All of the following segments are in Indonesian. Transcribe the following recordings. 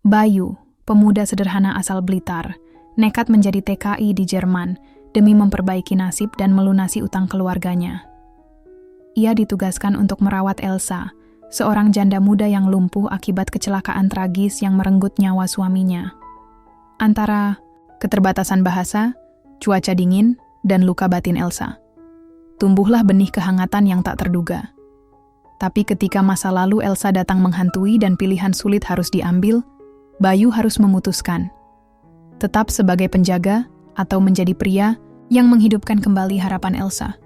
Bayu, pemuda sederhana asal Blitar, nekat menjadi TKI di Jerman demi memperbaiki nasib dan melunasi utang keluarganya. Ia ditugaskan untuk merawat Elsa, seorang janda muda yang lumpuh akibat kecelakaan tragis yang merenggut nyawa suaminya. Antara keterbatasan bahasa, cuaca dingin, dan luka batin Elsa, tumbuhlah benih kehangatan yang tak terduga. Tapi ketika masa lalu Elsa datang menghantui dan pilihan sulit harus diambil, Bayu harus memutuskan, tetap sebagai penjaga atau menjadi pria yang menghidupkan kembali harapan Elsa.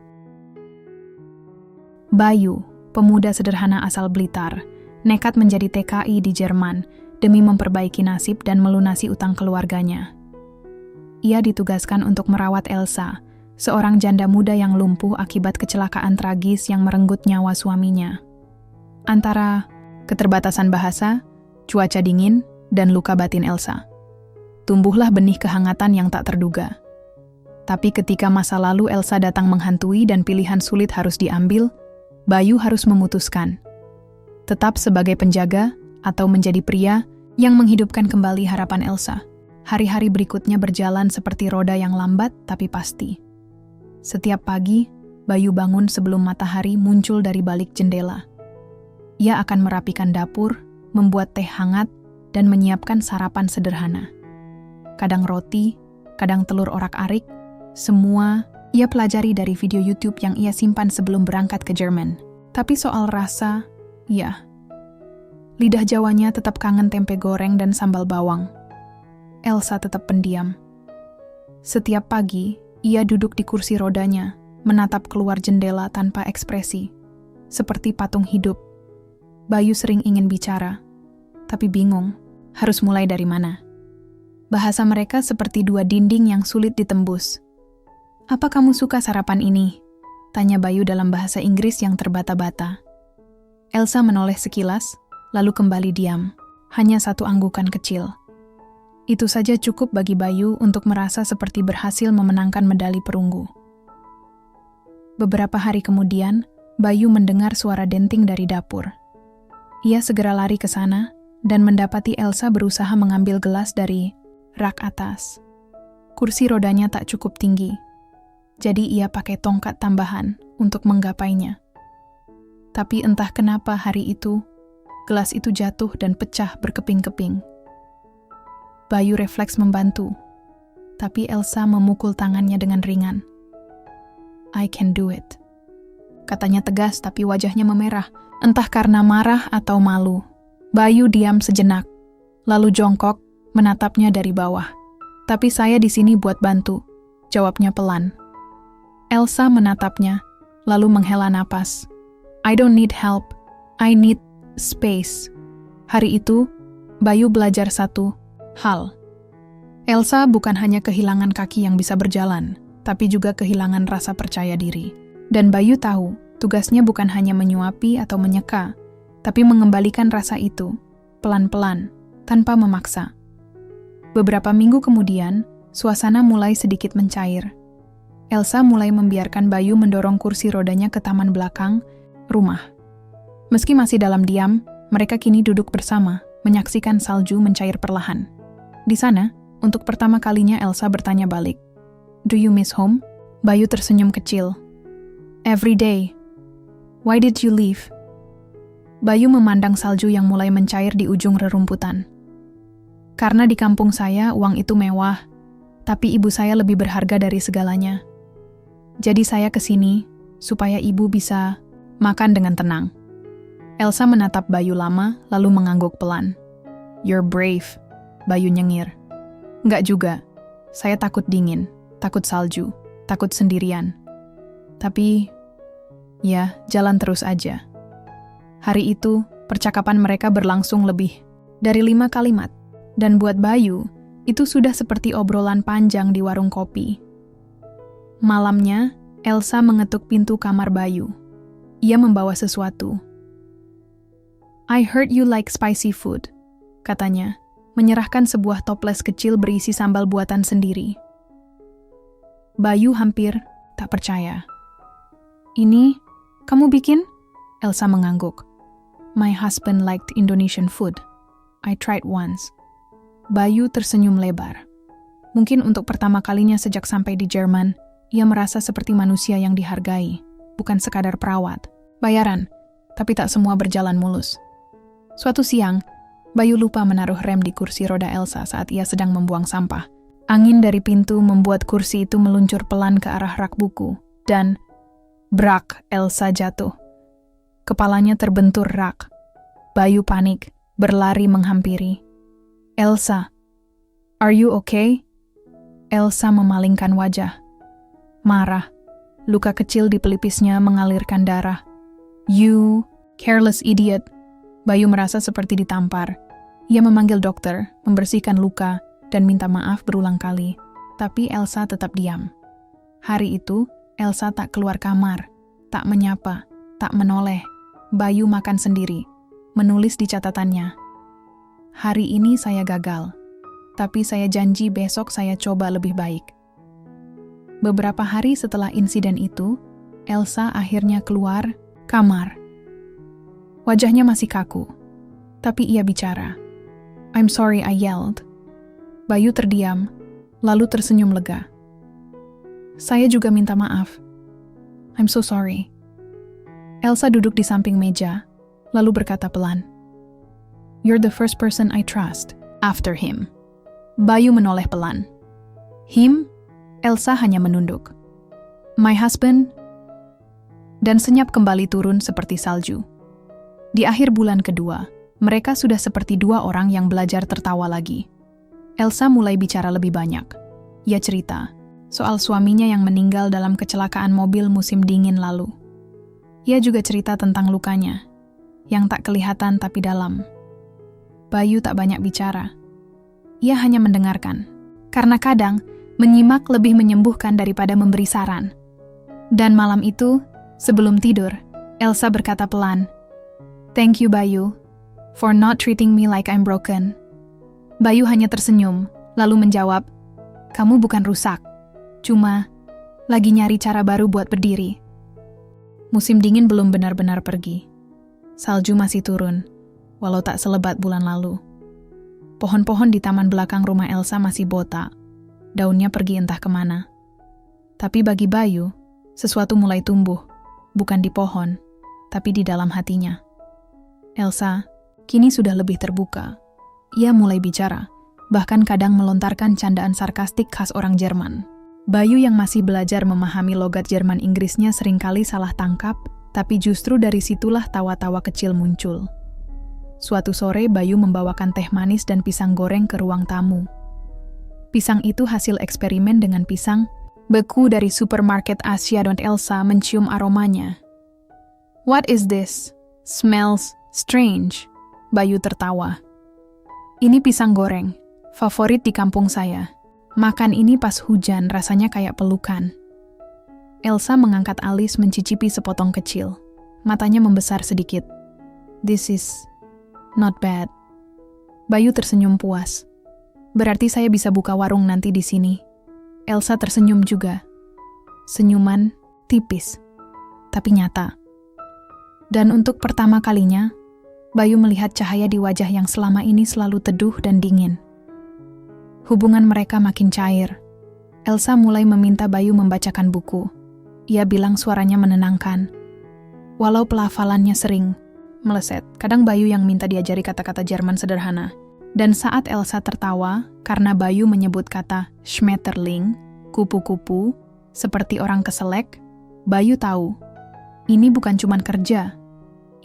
Bayu, pemuda sederhana asal Blitar, nekat menjadi TKI di Jerman demi memperbaiki nasib dan melunasi utang keluarganya. Ia ditugaskan untuk merawat Elsa, seorang janda muda yang lumpuh akibat kecelakaan tragis yang merenggut nyawa suaminya. Antara keterbatasan bahasa, cuaca dingin, dan luka batin Elsa, tumbuhlah benih kehangatan yang tak terduga. Tapi ketika masa lalu Elsa datang menghantui dan pilihan sulit harus diambil, Bayu harus memutuskan, tetap sebagai penjaga atau menjadi pria yang menghidupkan kembali harapan Elsa. Hari-hari berikutnya berjalan seperti roda yang lambat tapi pasti. Setiap pagi, Bayu bangun sebelum matahari muncul dari balik jendela. Ia akan merapikan dapur, membuat teh hangat, dan menyiapkan sarapan sederhana. Kadang roti, kadang telur orak-arik, semua ia pelajari dari video YouTube yang ia simpan sebelum berangkat ke Jerman. Tapi soal rasa, ya, lidah Jawanya tetap kangen tempe goreng dan sambal bawang. Elsa tetap pendiam. Setiap pagi, ia duduk di kursi rodanya, menatap keluar jendela tanpa ekspresi, seperti patung hidup. Bayu sering ingin bicara, tapi bingung harus mulai dari mana. Bahasa mereka seperti dua dinding yang sulit ditembus. "Apa kamu suka sarapan ini?" tanya Bayu dalam bahasa Inggris yang terbata-bata. Elsa menoleh sekilas, lalu kembali diam, hanya satu anggukan kecil. Itu saja cukup bagi Bayu untuk merasa seperti berhasil memenangkan medali perunggu. Beberapa hari kemudian, Bayu mendengar suara denting dari dapur. Ia segera lari ke sana dan mendapati Elsa berusaha mengambil gelas dari rak atas. Kursi rodanya tak cukup tinggi, jadi ia pakai tongkat tambahan untuk menggapainya. Tapi entah kenapa hari itu, gelas itu jatuh dan pecah berkeping-keping. Bayu refleks membantu, tapi Elsa memukul tangannya dengan ringan. "I can do it," katanya tegas tapi wajahnya memerah, entah karena marah atau malu. Bayu diam sejenak, lalu jongkok menatapnya dari bawah. "Tapi saya di sini buat bantu," jawabnya pelan. Elsa menatapnya, lalu menghela napas. "I don't need help, I need space." Hari itu, Bayu belajar satu hal. Elsa bukan hanya kehilangan kaki yang bisa berjalan, tapi juga kehilangan rasa percaya diri. Dan Bayu tahu, tugasnya bukan hanya menyuapi atau menyeka, tapi mengembalikan rasa itu, pelan-pelan, tanpa memaksa. Beberapa minggu kemudian, suasana mulai sedikit mencair. Elsa mulai membiarkan Bayu mendorong kursi rodanya ke taman belakang rumah. Meski masih dalam diam, mereka kini duduk bersama, menyaksikan salju mencair perlahan. Di sana, untuk pertama kalinya Elsa bertanya balik, "Do you miss home?" Bayu tersenyum kecil. "Every day. Why did you leave?" Bayu memandang salju yang mulai mencair di ujung rerumputan. "Karena di kampung saya uang itu mewah, tapi ibu saya lebih berharga dari segalanya. Jadi saya kesini supaya ibu bisa makan dengan tenang." Elsa menatap Bayu lama, lalu mengangguk pelan. "You're brave," Bayu nyengir. "Nggak juga. Saya takut dingin, takut salju, takut sendirian. Tapi, ya, jalan terus aja." Hari itu, percakapan mereka berlangsung lebih dari 5 kalimat. Dan buat Bayu, itu sudah seperti obrolan panjang di warung kopi. Malamnya, Elsa mengetuk pintu kamar Bayu. Ia membawa sesuatu. "I heard you like spicy food," katanya, menyerahkan sebuah toples kecil berisi sambal buatan sendiri. Bayu hampir tak percaya. "Ini kamu bikin?" Elsa mengangguk. "My husband liked Indonesian food. I tried once." Bayu tersenyum lebar. Mungkin untuk pertama kalinya sejak sampai di Jerman, ia merasa seperti manusia yang dihargai, bukan sekadar perawat. Bayaran, tapi tak semua berjalan mulus. Suatu siang, Bayu lupa menaruh rem di kursi roda Elsa saat ia sedang membuang sampah. Angin dari pintu membuat kursi itu meluncur pelan ke arah rak buku, dan brak, Elsa jatuh. Kepalanya terbentur rak. Bayu panik, berlari menghampiri. Elsa, are you okay? Elsa memalingkan wajah. Marah, luka kecil di pelipisnya mengalirkan darah. You, careless idiot. Bayu merasa seperti ditampar. Ia memanggil dokter, membersihkan luka, dan minta maaf berulang kali. Tapi Elsa tetap diam. Hari itu, Elsa tak keluar kamar, tak menyapa, tak menoleh. Bayu makan sendiri, menulis di catatannya. Hari ini saya gagal, tapi saya janji besok saya coba lebih baik. Beberapa hari setelah insiden itu, Elsa akhirnya keluar kamar. Wajahnya masih kaku, tapi ia bicara. I'm sorry I yelled. Bayu terdiam, lalu tersenyum lega. Saya juga minta maaf. I'm so sorry. Elsa duduk di samping meja, lalu berkata pelan. You're the first person I trust, after him. Bayu menoleh pelan. Him? Elsa hanya menunduk. My husband? Dan senyap kembali turun seperti salju. Di akhir bulan kedua, mereka sudah seperti dua orang yang belajar tertawa lagi. Elsa mulai bicara lebih banyak. Ia cerita soal suaminya yang meninggal dalam kecelakaan mobil musim dingin lalu. Ia juga cerita tentang lukanya, yang tak kelihatan tapi dalam. Bayu tak banyak bicara. Ia hanya mendengarkan, karena kadang menyimak lebih menyembuhkan daripada memberi saran. Dan malam itu, sebelum tidur, Elsa berkata pelan, Thank you, Bayu, for not treating me like I'm broken. Bayu hanya tersenyum, lalu menjawab, Kamu bukan rusak, cuma lagi nyari cara baru buat berdiri. Musim dingin belum benar-benar pergi. Salju masih turun, walau tak selebat bulan lalu. Pohon-pohon di taman belakang rumah Elsa masih botak, daunnya pergi entah kemana. Tapi bagi Bayu, sesuatu mulai tumbuh, bukan di pohon, tapi di dalam hatinya. Elsa kini sudah lebih terbuka. Ia mulai bicara, bahkan kadang melontarkan candaan sarkastik khas orang Jerman. Bayu yang masih belajar memahami logat Jerman Inggrisnya seringkali salah tangkap, tapi justru dari situlah tawa-tawa kecil muncul. Suatu sore Bayu membawakan teh manis dan pisang goreng ke ruang tamu. Pisang itu hasil eksperimen dengan pisang beku dari supermarket Asia dan Elsa mencium aromanya. What is this? Smells strange. Bayu tertawa. Ini pisang goreng, favorit di kampung saya. Makan ini pas hujan rasanya kayak pelukan. Elsa mengangkat alis mencicipi sepotong kecil. Matanya membesar sedikit. This is not bad. Bayu tersenyum puas. Berarti saya bisa buka warung nanti di sini. Elsa tersenyum juga. Senyuman tipis, tapi nyata. Dan untuk pertama kalinya, Bayu melihat cahaya di wajah yang selama ini selalu teduh dan dingin. Hubungan mereka makin cair. Elsa mulai meminta Bayu membacakan buku. Ia bilang suaranya menenangkan. Walau pelafalannya sering meleset, kadang Bayu yang minta diajari kata-kata Jerman sederhana. Dan saat Elsa tertawa karena Bayu menyebut kata Schmetterling, kupu-kupu, seperti orang keselek, Bayu tahu, ini bukan cuma kerja,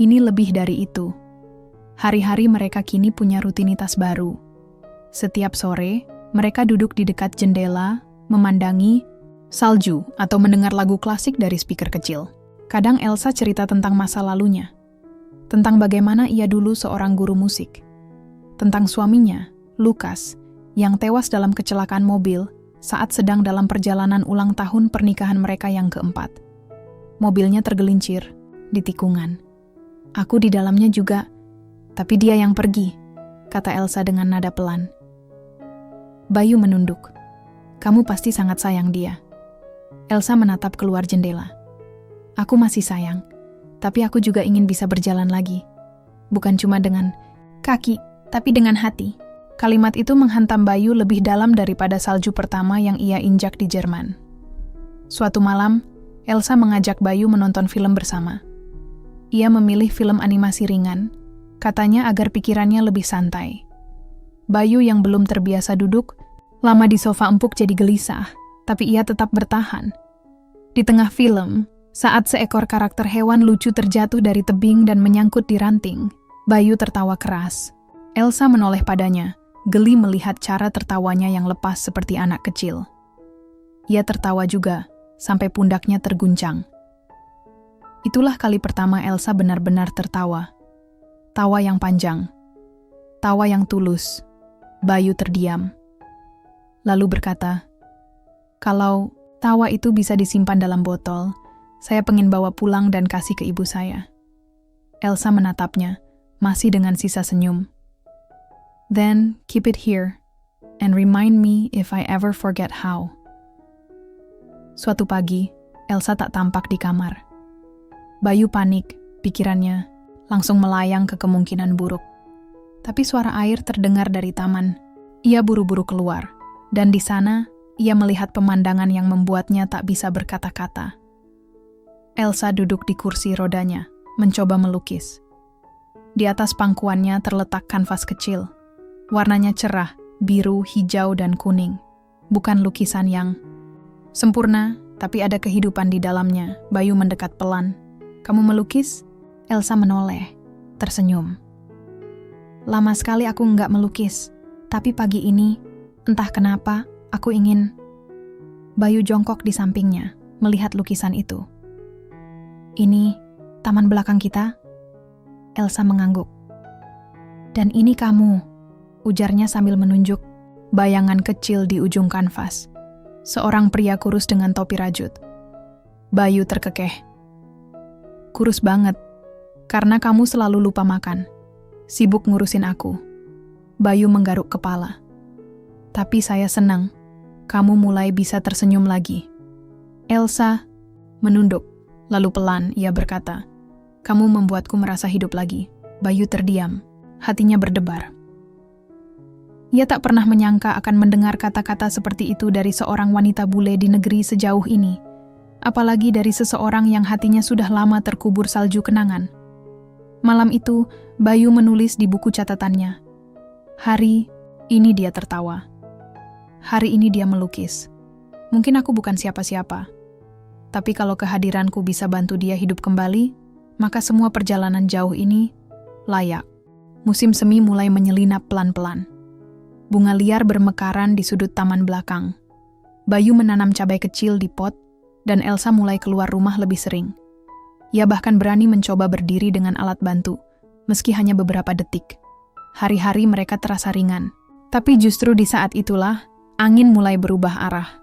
ini lebih dari itu. Hari-hari mereka kini punya rutinitas baru. Setiap sore, mereka duduk di dekat jendela, memandangi salju atau mendengar lagu klasik dari speaker kecil. Kadang Elsa cerita tentang masa lalunya, tentang bagaimana ia dulu seorang guru musik, tentang suaminya, Lukas, yang tewas dalam kecelakaan mobil saat sedang dalam perjalanan ulang tahun pernikahan mereka yang keempat. Mobilnya tergelincir di tikungan. Aku di dalamnya juga, tapi dia yang pergi, kata Elsa dengan nada pelan. Bayu menunduk. Kamu pasti sangat sayang dia. Elsa menatap keluar jendela. Aku masih sayang, tapi aku juga ingin bisa berjalan lagi. Bukan cuma dengan kaki, tapi dengan hati. Kalimat itu menghantam Bayu lebih dalam daripada salju pertama yang ia injak di Jerman. Suatu malam, Elsa mengajak Bayu menonton film bersama. Ia memilih film animasi ringan, katanya agar pikirannya lebih santai. Bayu yang belum terbiasa duduk, lama di sofa empuk jadi gelisah, tapi ia tetap bertahan. Di tengah film, saat seekor karakter hewan lucu terjatuh dari tebing dan menyangkut di ranting, Bayu tertawa keras. Elsa menoleh padanya, geli melihat cara tertawanya yang lepas seperti anak kecil. Ia tertawa juga, sampai pundaknya terguncang. Itulah kali pertama Elsa benar-benar tertawa. Tawa yang panjang. Tawa yang tulus. Bayu terdiam. Lalu berkata, "Kalau tawa itu bisa disimpan dalam botol, saya pengen bawa pulang dan kasih ke ibu saya." Elsa menatapnya, masih dengan sisa senyum. "Then keep it here, and remind me if I ever forget how." Suatu pagi, Elsa tak tampak di kamar. Bayu panik, pikirannya langsung melayang ke kemungkinan buruk. Tapi suara air terdengar dari taman. Ia buru-buru keluar, dan di sana ia melihat pemandangan yang membuatnya tak bisa berkata-kata. Elsa duduk di kursi rodanya, mencoba melukis. Di atas pangkuannya terletak kanvas kecil. Warnanya cerah, biru, hijau, dan kuning. Bukan lukisan yang sempurna, tapi ada kehidupan di dalamnya. Bayu mendekat pelan. "Kamu melukis?" Elsa menoleh, tersenyum. "Lama sekali aku nggak melukis, tapi pagi ini, entah kenapa, aku ingin..." Bayu jongkok di sampingnya, melihat lukisan itu. "Ini taman belakang kita?" Elsa mengangguk. "Dan ini kamu," ujarnya sambil menunjuk bayangan kecil di ujung kanvas. Seorang pria kurus dengan topi rajut. Bayu terkekeh. "Kurus banget, karena kamu selalu lupa makan. Sibuk ngurusin aku." Bayu menggaruk kepala. "Tapi saya senang, kamu mulai bisa tersenyum lagi." Elsa menunduk, lalu pelan ia berkata, "Kamu membuatku merasa hidup lagi." Bayu terdiam, hatinya berdebar. Ia tak pernah menyangka akan mendengar kata-kata seperti itu dari seorang wanita bule di negeri sejauh ini, apalagi dari seseorang yang hatinya sudah lama terkubur salju kenangan. Malam itu, Bayu menulis di buku catatannya, "Hari ini dia tertawa. Hari ini dia melukis. Mungkin aku bukan siapa-siapa, tapi kalau kehadiranku bisa bantu dia hidup kembali, maka semua perjalanan jauh ini layak." Musim semi mulai menyelinap pelan-pelan. Bunga liar bermekaran di sudut taman belakang. Bayu menanam cabai kecil di pot, dan Elsa mulai keluar rumah lebih sering. Ia bahkan berani mencoba berdiri dengan alat bantu, meski hanya beberapa detik. Hari-hari mereka terasa ringan, tapi justru di saat itulah, angin mulai berubah arah.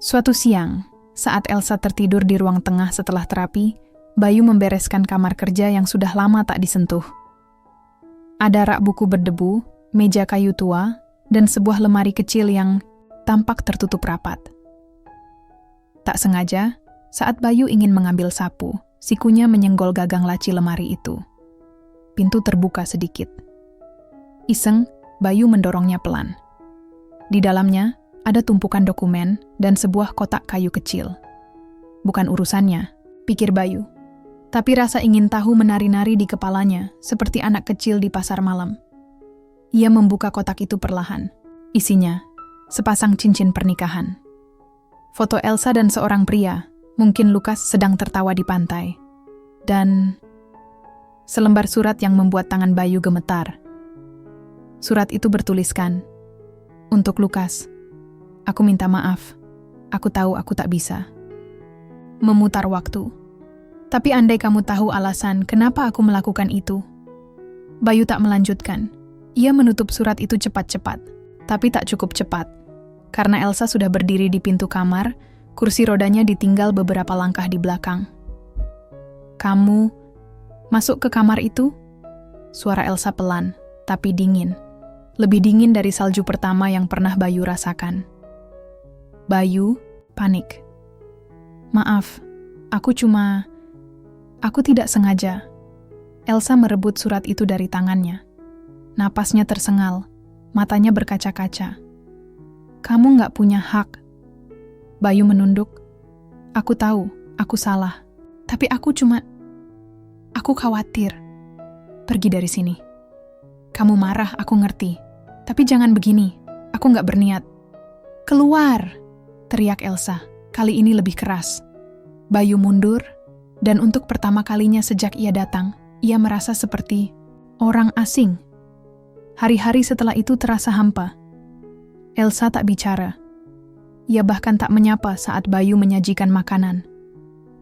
Suatu siang, saat Elsa tertidur di ruang tengah setelah terapi, Bayu membereskan kamar kerja yang sudah lama tak disentuh. Ada rak buku berdebu, meja kayu tua, dan sebuah lemari kecil yang tampak tertutup rapat. Tak sengaja, saat Bayu ingin mengambil sapu, sikunya menyenggol gagang laci lemari itu. Pintu terbuka sedikit. Iseng, Bayu mendorongnya pelan. Di dalamnya, ada tumpukan dokumen dan sebuah kotak kayu kecil. Bukan urusannya, pikir Bayu. Tapi rasa ingin tahu menari-nari di kepalanya, seperti anak kecil di pasar malam. Ia membuka kotak itu perlahan. Isinya, sepasang cincin pernikahan. Foto Elsa dan seorang pria, mungkin Lukas, sedang tertawa di pantai. Dan selembar surat yang membuat tangan Bayu gemetar. Surat itu bertuliskan, "Untuk Lukas, aku minta maaf. Aku tahu aku tak bisa." Memutar waktu. "Tapi andai kamu tahu alasan kenapa aku melakukan itu." Bayu tak melanjutkan. Ia menutup surat itu cepat-cepat, tapi tak cukup cepat. Karena Elsa sudah berdiri di pintu kamar, kursi rodanya ditinggal beberapa langkah di belakang. "Kamu masuk ke kamar itu?" Suara Elsa pelan, tapi dingin. Lebih dingin dari salju pertama yang pernah Bayu rasakan. Bayu panik. "Maaf, aku tidak sengaja." Elsa merebut surat itu dari tangannya. Napasnya tersengal, matanya berkaca-kaca. Kamu nggak punya hak. Bayu menunduk. Aku tahu, aku salah. Tapi aku khawatir. Pergi dari sini. Kamu marah, aku ngerti. Tapi jangan begini, aku nggak berniat. Keluar, teriak Elsa, kali ini lebih keras. Bayu mundur, dan untuk pertama kalinya sejak ia datang, ia merasa seperti orang asing. Hari-hari setelah itu terasa hampa. Elsa tak bicara. Ia bahkan tak menyapa saat Bayu menyajikan makanan.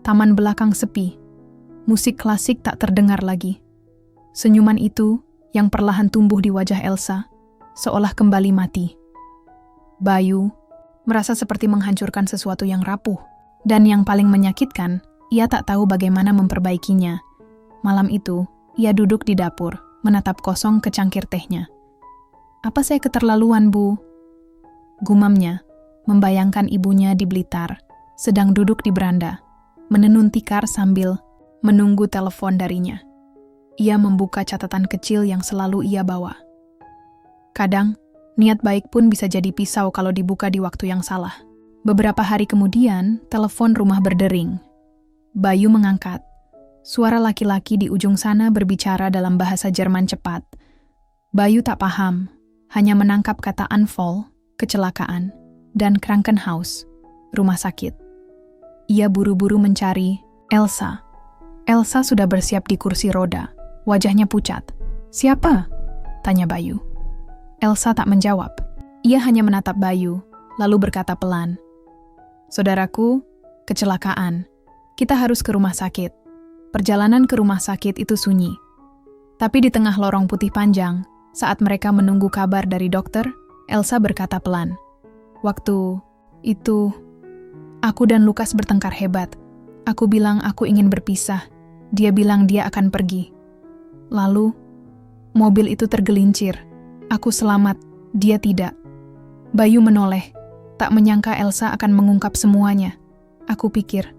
Taman belakang sepi. Musik klasik tak terdengar lagi. Senyuman itu yang perlahan tumbuh di wajah Elsa, seolah kembali mati. Bayu merasa seperti menghancurkan sesuatu yang rapuh. Dan yang paling menyakitkan, ia tak tahu bagaimana memperbaikinya. Malam itu, ia duduk di dapur, menatap kosong ke cangkir tehnya. Apa saya keterlaluan, Bu? Gumamnya, membayangkan ibunya di Blitar, sedang duduk di beranda, menenun tikar sambil menunggu telepon darinya. Ia membuka catatan kecil yang selalu ia bawa. Kadang, niat baik pun bisa jadi pisau kalau dibuka di waktu yang salah. Beberapa hari kemudian, telepon rumah berdering. Bayu mengangkat. Suara laki-laki di ujung sana berbicara dalam bahasa Jerman cepat. Bayu tak paham, hanya menangkap kata Unfall, kecelakaan, dan Krankenhaus, rumah sakit. Ia buru-buru mencari Elsa. Elsa sudah bersiap di kursi roda, wajahnya pucat. Siapa? Tanya Bayu. Elsa tak menjawab. Ia hanya menatap Bayu, lalu berkata pelan. Saudaraku, kecelakaan. Kita harus ke rumah sakit. Perjalanan ke rumah sakit itu sunyi. Tapi di tengah lorong putih panjang, saat mereka menunggu kabar dari dokter, Elsa berkata pelan. Waktu itu, aku dan Lukas bertengkar hebat. Aku bilang aku ingin berpisah. Dia bilang dia akan pergi. Lalu, mobil itu tergelincir. Aku selamat, dia tidak. Bayu menoleh, tak menyangka Elsa akan mengungkap semuanya. Aku pikir,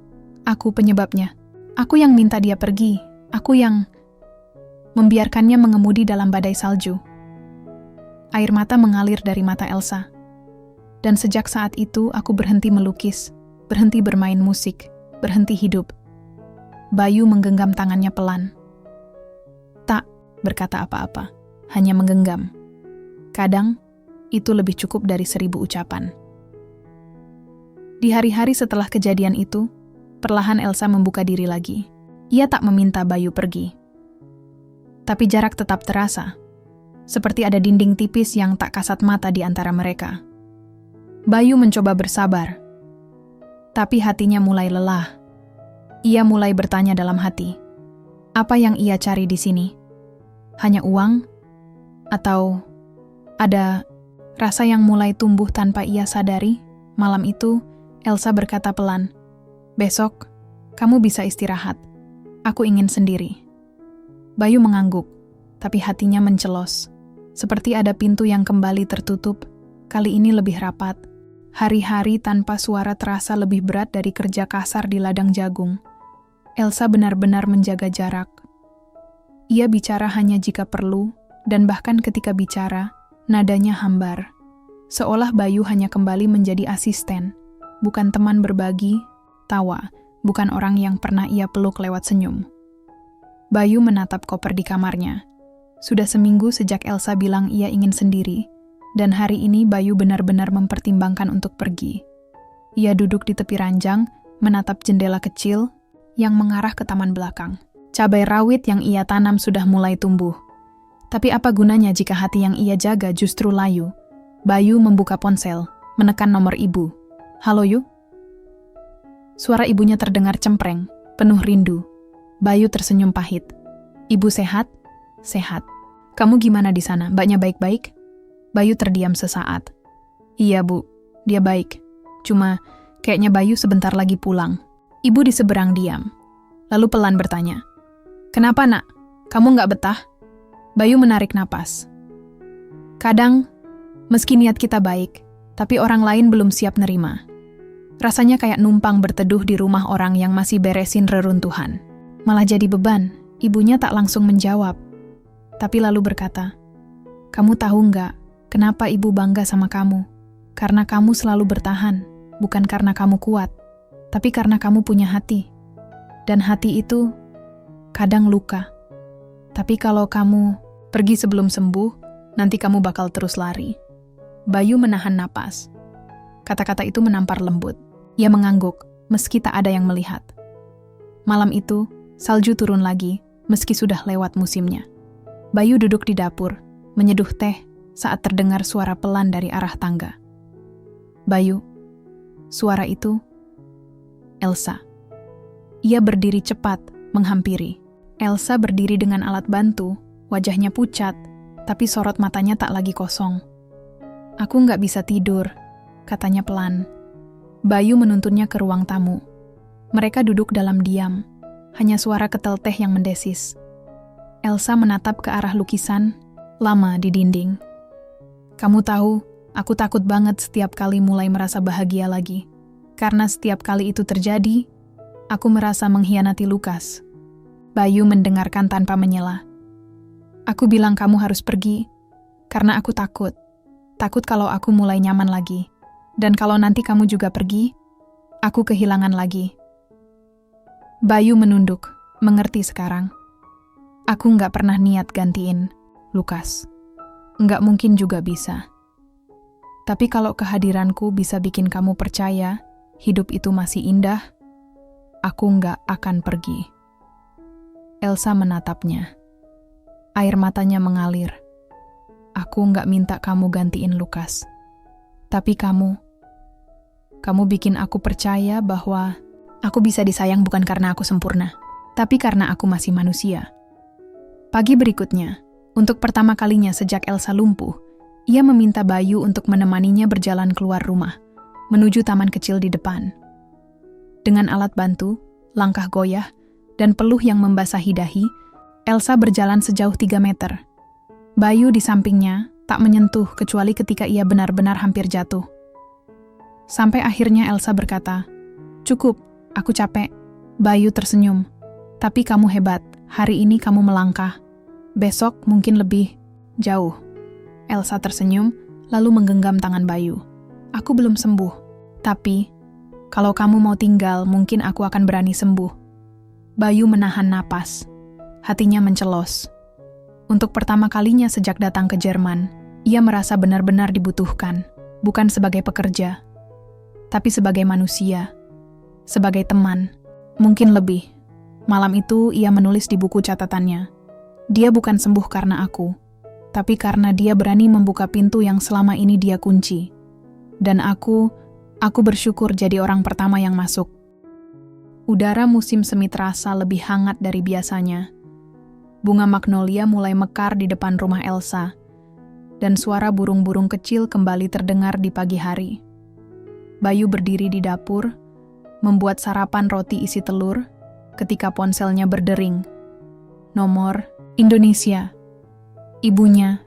aku penyebabnya. Aku yang minta dia pergi. Aku yang membiarkannya mengemudi dalam badai salju. Air mata mengalir dari mata Elsa. Dan sejak saat itu aku berhenti melukis, berhenti bermain musik, berhenti hidup. Bayu menggenggam tangannya pelan. Tak berkata apa-apa, hanya menggenggam. Kadang, itu lebih cukup dari 1000 ucapan. Di hari-hari setelah kejadian itu, perlahan Elsa membuka diri lagi. Ia tak meminta Bayu pergi. Tapi jarak tetap terasa. Seperti ada dinding tipis yang tak kasat mata di antara mereka. Bayu mencoba bersabar. Tapi hatinya mulai lelah. Ia mulai bertanya dalam hati. Apa yang ia cari di sini? Hanya uang? Atau ada rasa yang mulai tumbuh tanpa ia sadari? Malam itu, Elsa berkata pelan, "Besok, kamu bisa istirahat. Aku ingin sendiri." Bayu mengangguk, tapi hatinya mencelos. Seperti ada pintu yang kembali tertutup, kali ini lebih rapat. Hari-hari tanpa suara terasa lebih berat dari kerja kasar di ladang jagung. Elsa benar-benar menjaga jarak. Ia bicara hanya jika perlu, dan bahkan ketika bicara, nadanya hambar. Seolah Bayu hanya kembali menjadi asisten, bukan teman berbagi, tawa, bukan orang yang pernah ia peluk lewat senyum. Bayu menatap koper di kamarnya. Sudah seminggu sejak Elsa bilang ia ingin sendiri, dan hari ini Bayu benar-benar mempertimbangkan untuk pergi. Ia duduk di tepi ranjang, menatap jendela kecil yang mengarah ke taman belakang. Cabai rawit yang ia tanam sudah mulai tumbuh. Tapi apa gunanya jika hati yang ia jaga justru layu? Bayu membuka ponsel, menekan nomor ibu. "Halo, Yu?" Suara ibunya terdengar cempreng, penuh rindu. Bayu tersenyum pahit. "Ibu sehat?" "Sehat. Kamu gimana di sana? Mbaknya baik-baik?" Bayu terdiam sesaat. "Iya, Bu. Dia baik. Cuma, kayaknya Bayu sebentar lagi pulang." Ibu di seberang diam. Lalu pelan bertanya, "Kenapa, Nak? Kamu nggak betah?" Bayu menarik napas. "Kadang, meski niat kita baik, tapi orang lain belum siap nerima. Rasanya kayak numpang berteduh di rumah orang yang masih beresin reruntuhan. Malah jadi beban." Ibunya tak langsung menjawab, tapi lalu berkata, Kamu tahu nggak, kenapa ibu bangga sama kamu? Karena kamu selalu bertahan, bukan karena kamu kuat, tapi karena kamu punya hati. Dan hati itu kadang luka. Tapi kalau kamu pergi sebelum sembuh, nanti kamu bakal terus lari. Bayu menahan napas. Kata-kata itu menampar lembut. Ia mengangguk, meski tak ada yang melihat. Malam itu, salju turun lagi, meski sudah lewat musimnya. Bayu duduk di dapur, menyeduh teh saat terdengar suara pelan dari arah tangga. Bayu, suara itu Elsa. Ia berdiri cepat, menghampiri. Elsa berdiri dengan alat bantu, wajahnya pucat, tapi sorot matanya tak lagi kosong. Aku nggak bisa tidur, katanya pelan. Bayu menuntunnya ke ruang tamu. Mereka duduk dalam diam, hanya suara ketel teh yang mendesis. Elsa menatap ke arah lukisan lama di dinding. Kamu tahu, aku takut banget setiap kali mulai merasa bahagia lagi. Karena setiap kali itu terjadi, aku merasa mengkhianati Lukas. Bayu mendengarkan tanpa menyela. Aku bilang kamu harus pergi, karena aku takut. Takut kalau aku mulai nyaman lagi. Dan kalau nanti kamu juga pergi, aku kehilangan lagi. Bayu menunduk, mengerti sekarang. Aku nggak pernah niat gantiin Lukas. Nggak mungkin juga bisa. Tapi kalau kehadiranku bisa bikin kamu percaya hidup itu masih indah, aku nggak akan pergi. Elsa menatapnya. Air matanya mengalir. Aku nggak minta kamu gantiin Lukas. Tapi kamu bikin aku percaya bahwa aku bisa disayang bukan karena aku sempurna, tapi karena aku masih manusia. Pagi berikutnya, untuk pertama kalinya sejak Elsa lumpuh, ia meminta Bayu untuk menemaninya berjalan keluar rumah, menuju taman kecil di depan. Dengan alat bantu, langkah goyah, dan peluh yang membasahi dahi, Elsa berjalan sejauh 3 meter. Bayu di sampingnya tak menyentuh kecuali ketika ia benar-benar hampir jatuh. Sampai akhirnya Elsa berkata, "Cukup, aku capek." Bayu tersenyum. "Tapi kamu hebat, hari ini kamu melangkah. Besok mungkin lebih jauh." Elsa tersenyum, lalu menggenggam tangan Bayu. "Aku belum sembuh, tapi kalau kamu mau tinggal, mungkin aku akan berani sembuh." Bayu menahan napas. Hatinya mencelos. Untuk pertama kalinya sejak datang ke Jerman, ia merasa benar-benar dibutuhkan, bukan sebagai pekerja, tapi sebagai manusia, sebagai teman, mungkin lebih. Malam itu ia menulis di buku catatannya, "Dia bukan sembuh karena aku, tapi karena dia berani membuka pintu yang selama ini dia kunci. Dan aku bersyukur jadi orang pertama yang masuk." Udara musim semi terasa lebih hangat dari biasanya. Bunga magnolia mulai mekar di depan rumah Elsa, dan suara burung-burung kecil kembali terdengar di pagi hari. Bayu berdiri di dapur, membuat sarapan roti isi telur, ketika ponselnya berdering. Nomor Indonesia. Ibunya.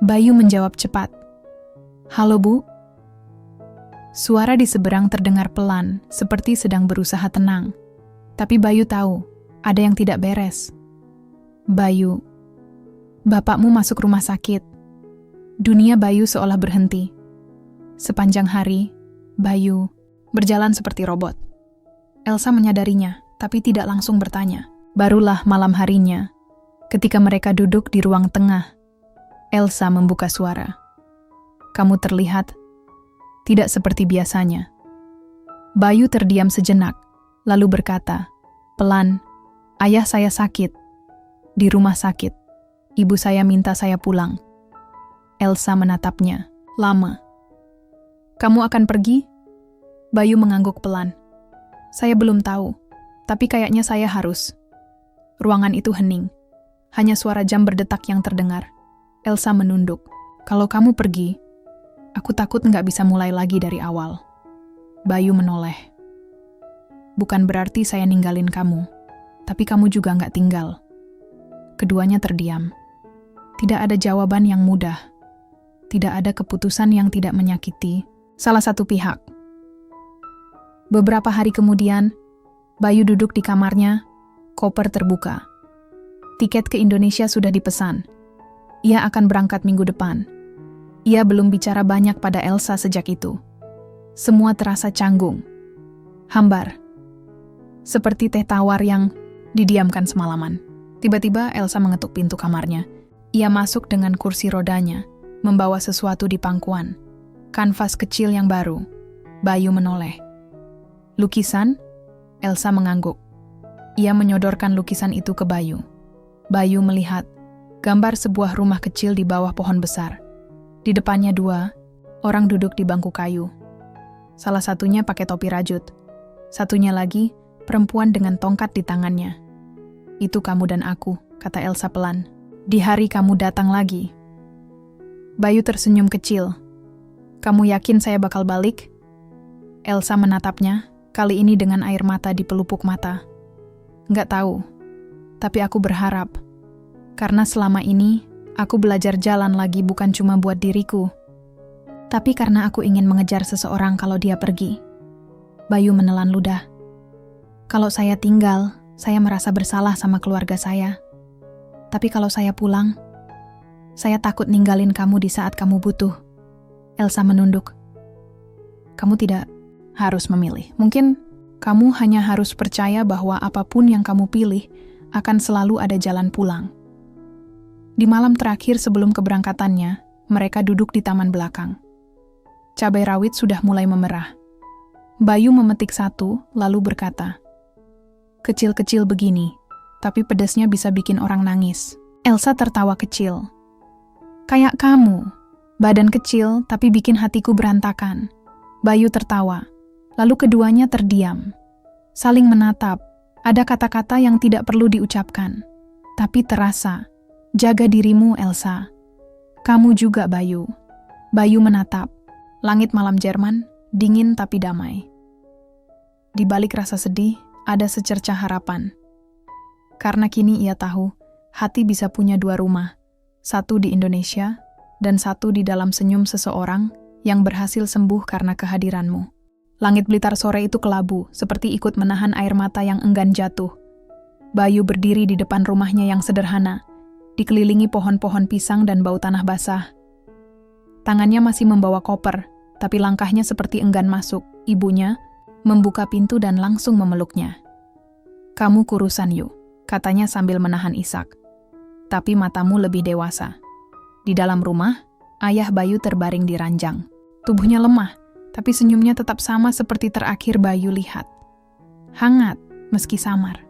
Bayu menjawab cepat. "Halo, Bu?" Suara di seberang terdengar pelan, seperti sedang berusaha tenang. Tapi Bayu tahu, ada yang tidak beres. "Bayu, bapakmu masuk rumah sakit." Dunia Bayu seolah berhenti. Sepanjang hari, Bayu berjalan seperti robot. Elsa menyadarinya, tapi tidak langsung bertanya. Barulah malam harinya, ketika mereka duduk di ruang tengah, Elsa membuka suara. "Kamu terlihat tidak seperti biasanya." Bayu terdiam sejenak, lalu berkata, pelan, "Ayah saya sakit. Di rumah sakit. Ibu saya minta saya pulang." Elsa menatapnya, lama. "Kamu akan pergi?" Bayu mengangguk pelan. "Saya belum tahu, tapi kayaknya saya harus." Ruangan itu hening. Hanya suara jam berdetak yang terdengar. Elsa menunduk. "Kalau kamu pergi, aku takut nggak bisa mulai lagi dari awal." Bayu menoleh. "Bukan berarti saya ninggalin kamu, tapi kamu juga nggak tinggal." Keduanya terdiam. Tidak ada jawaban yang mudah. Tidak ada keputusan yang tidak menyakiti salah satu pihak. Beberapa hari kemudian, Bayu duduk di kamarnya, koper terbuka. Tiket ke Indonesia sudah dipesan. Ia akan berangkat minggu depan. Ia belum bicara banyak pada Elsa sejak itu. Semua terasa canggung, hambar, seperti teh tawar yang didiamkan semalaman. Tiba-tiba Elsa mengetuk pintu kamarnya. Ia masuk dengan kursi rodanya, membawa sesuatu di pangkuan. Kanvas kecil yang baru. Bayu menoleh. Lukisan? Elsa mengangguk. Ia menyodorkan lukisan itu ke Bayu. Bayu melihat gambar sebuah rumah kecil di bawah pohon besar. Di depannya 2 orang duduk di bangku kayu. Salah satunya pakai topi rajut. Satunya lagi perempuan dengan tongkat di tangannya. Itu kamu dan aku, kata Elsa pelan. Di hari kamu datang lagi. Bayu tersenyum kecil. Kamu yakin saya bakal balik? Elsa menatapnya, kali ini dengan air mata di pelupuk mata. Nggak tahu, tapi aku berharap. Karena selama ini, aku belajar jalan lagi bukan cuma buat diriku, tapi karena aku ingin mengejar seseorang kalau dia pergi. Bayu menelan ludah. Kalau saya tinggal, saya merasa bersalah sama keluarga saya. Tapi kalau saya pulang, saya takut ninggalin kamu di saat kamu butuh. Elsa menunduk. Kamu tidak harus memilih. Mungkin kamu hanya harus percaya bahwa apapun yang kamu pilih akan selalu ada jalan pulang. Di malam terakhir sebelum keberangkatannya, mereka duduk di taman belakang. Cabai rawit sudah mulai memerah. Bayu memetik 1, lalu berkata, "Kecil-kecil begini, tapi pedasnya bisa bikin orang nangis." Elsa tertawa kecil. "Kayak kamu, badan kecil tapi bikin hatiku berantakan." Bayu tertawa, lalu keduanya terdiam. Saling menatap, ada kata-kata yang tidak perlu diucapkan, tapi terasa. Jaga dirimu, Elsa. Kamu juga, Bayu. Bayu menatap. Langit malam Jerman, dingin tapi damai. Di balik rasa sedih, ada secercah harapan. Karena kini ia tahu, hati bisa punya 2 rumah. Satu di Indonesia, dan satu di dalam senyum seseorang yang berhasil sembuh karena kehadiranmu. Langit Blitar sore itu kelabu, seperti ikut menahan air mata yang enggan jatuh. Bayu berdiri di depan rumahnya yang sederhana, dikelilingi pohon-pohon pisang dan bau tanah basah. Tangannya masih membawa koper, tapi langkahnya seperti enggan masuk. Ibunya membuka pintu dan langsung memeluknya. "Kamu kurusan, Yu," katanya sambil menahan isak. "Tapi matamu lebih dewasa." Di dalam rumah, ayah Bayu terbaring di ranjang. Tubuhnya lemah, tapi senyumnya tetap sama seperti terakhir Bayu lihat. Hangat, meski samar.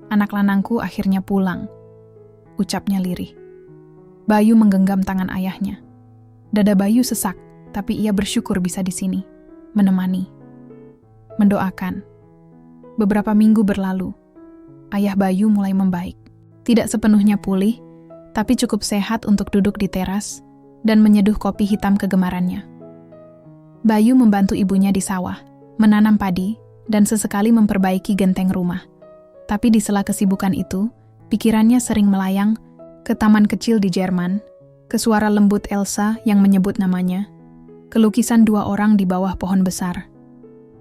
"Anak lanangku akhirnya pulang," ucapnya lirih. Bayu menggenggam tangan ayahnya. Dada Bayu sesak, tapi ia bersyukur bisa di sini, menemani, mendoakan. Beberapa minggu berlalu, ayah Bayu mulai membaik. Tidak sepenuhnya pulih, tapi cukup sehat untuk duduk di teras dan menyeduh kopi hitam kegemarannya. Bayu membantu ibunya di sawah, menanam padi, dan sesekali memperbaiki genteng rumah. Tapi di sela kesibukan itu, pikirannya sering melayang ke taman kecil di Jerman, ke suara lembut Elsa yang menyebut namanya, ke lukisan 2 orang di bawah pohon besar.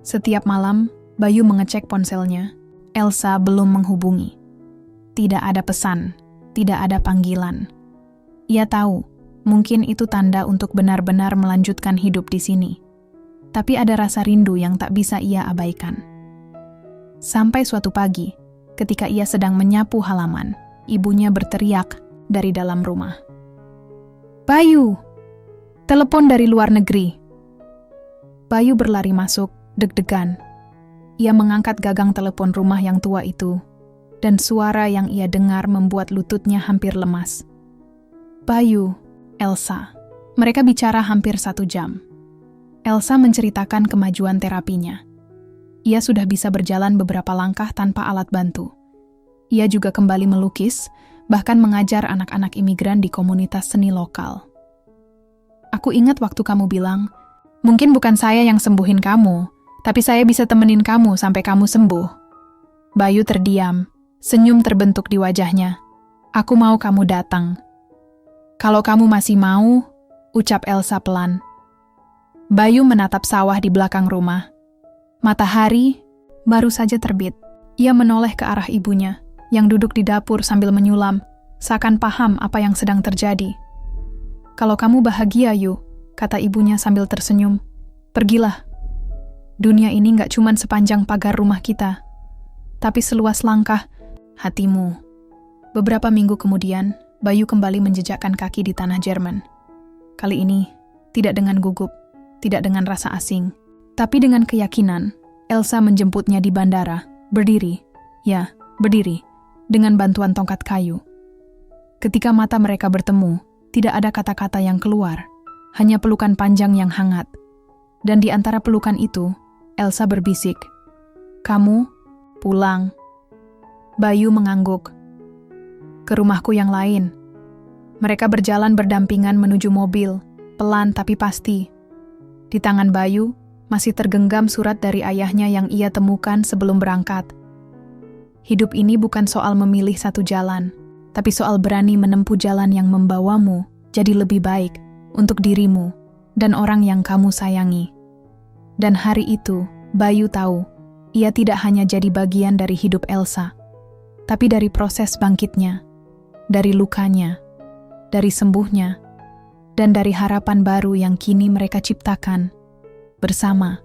Setiap malam, Bayu mengecek ponselnya. Elsa belum menghubungi. Tidak ada pesan, tidak ada panggilan. Ia tahu, mungkin itu tanda untuk benar-benar melanjutkan hidup di sini. Tapi ada rasa rindu yang tak bisa ia abaikan. Sampai suatu pagi, ketika ia sedang menyapu halaman, ibunya berteriak dari dalam rumah. "Bayu! Telepon dari luar negeri!" Bayu berlari masuk, deg-degan. Ia mengangkat gagang telepon rumah yang tua itu, dan suara yang ia dengar membuat lututnya hampir lemas. "Bayu, Elsa." Mereka bicara hampir 1 jam. Elsa menceritakan kemajuan terapinya. Ia sudah bisa berjalan beberapa langkah tanpa alat bantu. Ia juga kembali melukis, bahkan mengajar anak-anak imigran di komunitas seni lokal. "Aku ingat waktu kamu bilang, mungkin bukan saya yang sembuhin kamu, tapi saya bisa temenin kamu sampai kamu sembuh." Bayu terdiam, senyum terbentuk di wajahnya. "Aku mau kamu datang." "Kalau kamu masih mau," ucap Elsa pelan. Bayu menatap sawah di belakang rumah. Matahari baru saja terbit. Ia menoleh ke arah ibunya, yang duduk di dapur sambil menyulam. seakan paham apa yang sedang terjadi. "Kalau kamu bahagia, Yu," kata ibunya sambil tersenyum, "pergilah. Dunia ini nggak cuman sepanjang pagar rumah kita, tapi seluas langkah hatimu." Beberapa minggu kemudian, Bayu kembali menjejakkan kaki di tanah Jerman. Kali ini, tidak dengan gugup, tidak dengan rasa asing, tapi dengan keyakinan. Elsa menjemputnya di bandara, berdiri, dengan bantuan tongkat kayu. Ketika mata mereka bertemu, tidak ada kata-kata yang keluar, hanya pelukan panjang yang hangat. Dan di antara pelukan itu, Elsa berbisik, "Kamu pulang." Bayu mengangguk. "Ke rumahku yang lain." Mereka berjalan berdampingan menuju mobil, pelan tapi pasti. Di tangan Bayu masih tergenggam surat dari ayahnya yang ia temukan sebelum berangkat. Hidup ini bukan soal memilih satu jalan, tapi soal berani menempuh jalan yang membawamu jadi lebih baik untuk dirimu dan orang yang kamu sayangi. Dan hari itu, Bayu tahu, ia tidak hanya jadi bagian dari hidup Elsa, tapi dari proses bangkitnya, dari lukanya, dari sembuhnya, dan dari harapan baru yang kini mereka ciptakan bersama.